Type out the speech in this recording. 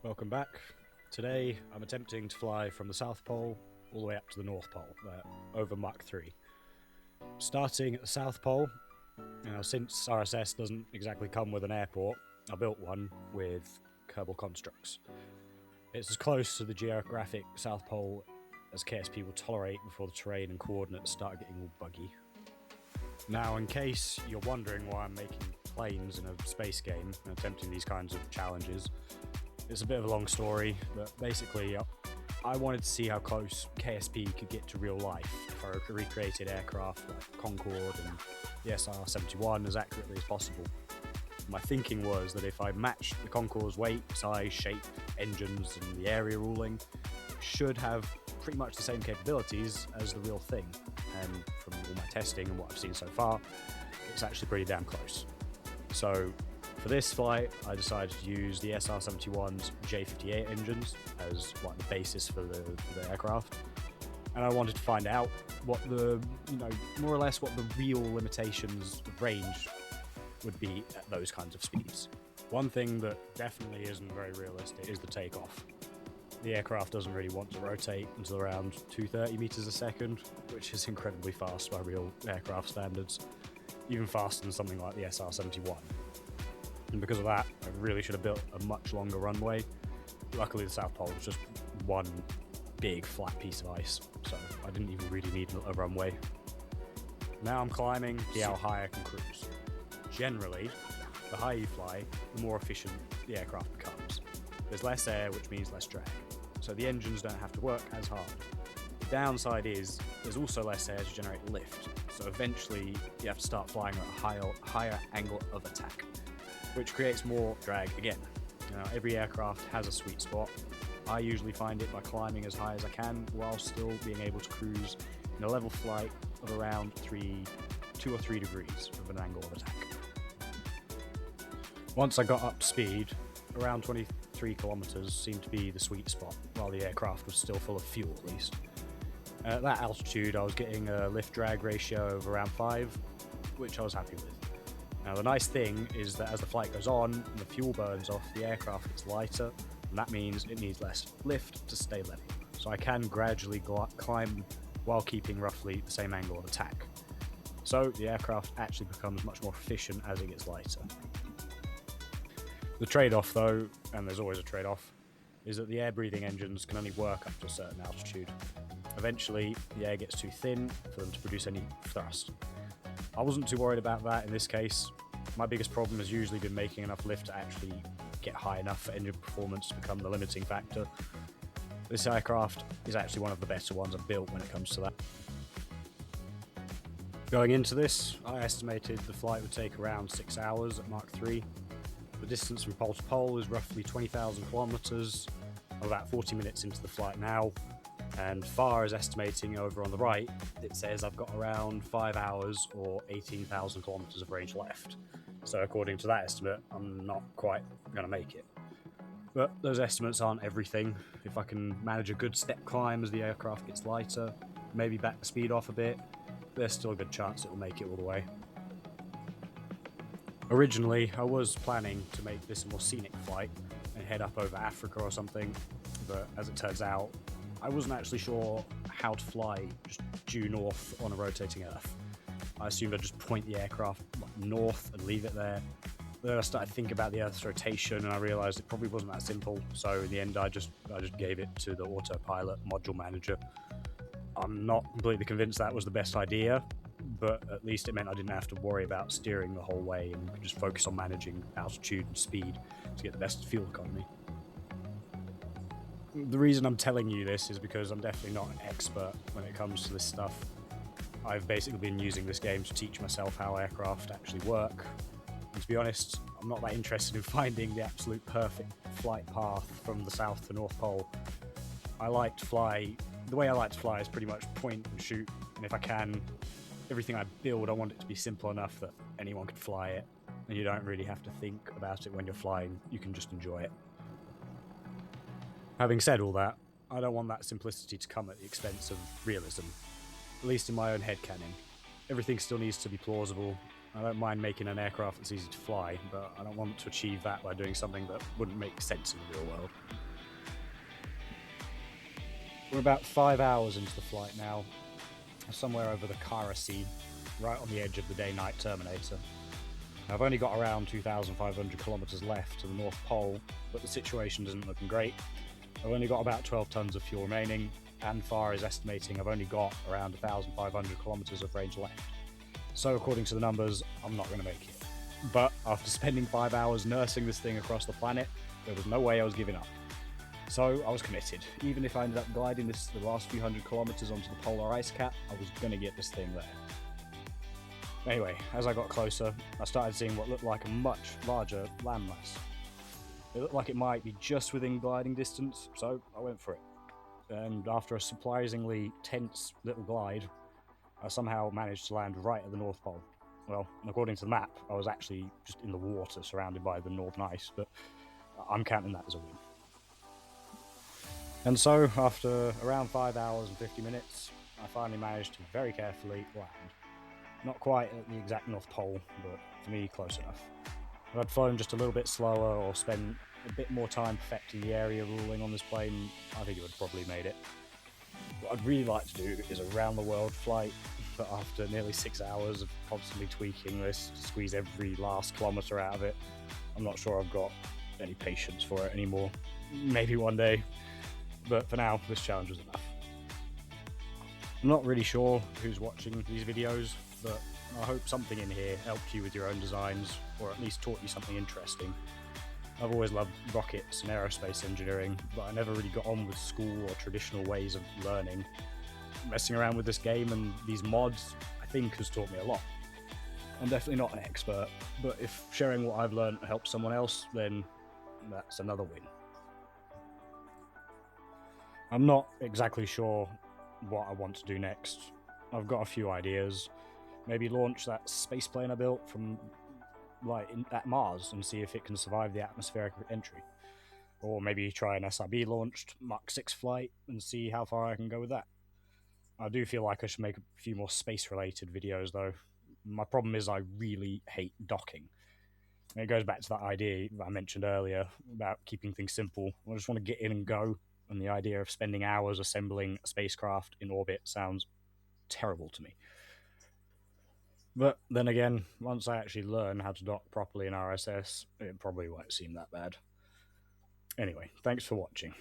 Welcome back. Today I'm attempting to fly from the South Pole all the way up to the North Pole, over Mach 3. Starting at the South Pole, since RSS doesn't exactly come with an airport, I built one with Kerbal constructs. It's as close to the geographic South Pole as KSP will tolerate before the terrain and coordinates start getting all buggy. Now, in case you're wondering why I'm making planes in a space game and attempting these kinds of challenges, it's a bit of a long story, but basically I wanted to see how close KSP could get to real life if I recreated aircraft like Concorde and the SR-71 as accurately as possible. My thinking was that if I matched the Concorde's weight, size, shape, engines and the area ruling, it should have pretty much the same capabilities as the real thing, and from all my testing and what I've seen so far, it's actually pretty damn close. So for this flight, I decided to use the SR-71's J58 engines as like the basis for the aircraft, and I wanted to find out what the, more or less what the real limitations of range would be at those kinds of speeds. One thing that definitely isn't very realistic is the takeoff. The aircraft doesn't really want to rotate until around 230 meters a second, which is incredibly fast by real aircraft standards, even faster than something like the SR-71. And because of that, I really should have built a much longer runway. Luckily, the South Pole was just one big flat piece of ice, so I didn't even really need a runway. Now I'm climbing to see how high I can cruise. Generally, the higher you fly, the more efficient the aircraft becomes. There's less air, which means less drag, so the engines don't have to work as hard. The downside is there's also less air to generate lift, so eventually you have to start flying at a higher angle of attack, which creates more drag again. Every aircraft has a sweet spot. I usually find it by climbing as high as I can while still being able to cruise in a level flight of around 2 or 3 degrees of an angle of attack. Once I got up to speed, around 23 kilometers seemed to be the sweet spot, while the aircraft was still full of fuel at least. At that altitude, I was getting a lift-drag ratio of around 5, which I was happy with. Now, the nice thing is that as the flight goes on and the fuel burns off, the aircraft gets lighter, and that means it needs less lift to stay level. So I can gradually climb while keeping roughly the same angle of attack. So the aircraft actually becomes much more efficient as it gets lighter. The trade-off though, and there's always a trade-off, is that the air-breathing engines can only work up to a certain altitude. Eventually, the air gets too thin for them to produce any thrust. I wasn't too worried about that in this case. My biggest problem has usually been making enough lift to actually get high enough for engine performance to become the limiting factor. This aircraft is actually one of the better ones I've built when it comes to that. Going into this, I estimated the flight would take around 6 hours at Mach 3. The distance from pole to pole is roughly 20,000 kilometers. I'm about 40 minutes into the flight now, and FAR is estimating over on the right, it says I've got around 5 hours or 18,000 kilometers of range left. So according to that estimate, I'm not quite going to make it. But those estimates aren't everything. If I can manage a good step climb as the aircraft gets lighter, maybe back the speed off a bit, there's still a good chance it will make it all the way. Originally, I was planning to make this a more scenic flight and head up over Africa or something, but as it turns out, I wasn't actually sure how to fly just due north on a rotating Earth. I assumed I'd just point the aircraft north and leave it there. Then I started thinking about the Earth's rotation and I realized it probably wasn't that simple, so in the end I just gave it to the autopilot module manager. I'm not completely convinced that was the best idea, but at least it meant I didn't have to worry about steering the whole way and could just focus on managing altitude and speed to get the best fuel economy. The reason I'm telling you this is because I'm definitely not an expert when it comes to this stuff. I've basically been using this game to teach myself how aircraft actually work. And to be honest, I'm not that interested in finding the absolute perfect flight path from the South to North Pole. The way I like to fly is pretty much point and shoot, and if I can, everything I build, I want it to be simple enough that anyone can fly it, and you don't really have to think about it when you're flying, you can just enjoy it. Having said all that, I don't want that simplicity to come at the expense of realism, at least in my own headcanon. Everything still needs to be plausible, I don't mind making an aircraft that's easy to fly, but I don't want to achieve that by doing something that wouldn't make sense in the real world. We're about 5 hours into the flight now, somewhere over the Kara Sea, right on the edge of the day-night terminator. I've only got around 2,500 kilometers left to the North Pole, but the situation isn't looking great. I've only got about 12 tons of fuel remaining, and FAR is estimating I've only got around 1,500 kilometers of range left. So according to the numbers, I'm not going to make it. But after spending 5 hours nursing this thing across the planet, there was no way I was giving up. So I was committed. Even if I ended up gliding the last few hundred kilometers onto the polar ice cap, I was going to get this thing there. Anyway, as I got closer, I started seeing what looked like a much larger landmass. It looked like it might be just within gliding distance, so I went for it. And after a surprisingly tense little glide, I somehow managed to land right at the North Pole. Well, according to the map, I was actually just in the water surrounded by the northern ice, but I'm counting that as a win. And so, after around 5 hours and 50 minutes, I finally managed to very carefully land. Not quite at the exact North Pole, but for me, close enough. If I'd flown just a little bit slower or spent a bit more time perfecting the area ruling on this plane, I think it would have probably made it. What I'd really like to do is a round-the-world flight, but after nearly 6 hours of constantly tweaking this to squeeze every last kilometre out of it, I'm not sure I've got any patience for it anymore. Maybe one day, but for now, this challenge was enough. I'm not really sure who's watching these videos, but I hope something in here helped you with your own designs, or at least taught you something interesting. I've always loved rockets and aerospace engineering, but I never really got on with school or traditional ways of learning. Messing around with this game and these mods, I think, has taught me a lot. I'm definitely not an expert, but if sharing what I've learned helps someone else, then that's another win. I'm not exactly sure what I want to do next. I've got a few ideas. Maybe launch that space plane I built from at Mars and see if it can survive the atmospheric entry. Or maybe try an SRB launched Mach 6 flight and see how far I can go with that. I do feel like I should make a few more space related videos though. My problem is I really hate docking. And it goes back to that idea that I mentioned earlier about keeping things simple. I just want to get in and go, and the idea of spending hours assembling a spacecraft in orbit sounds terrible to me. But then again, once I actually learn how to dock properly in RSS, it probably won't seem that bad. Anyway, thanks for watching.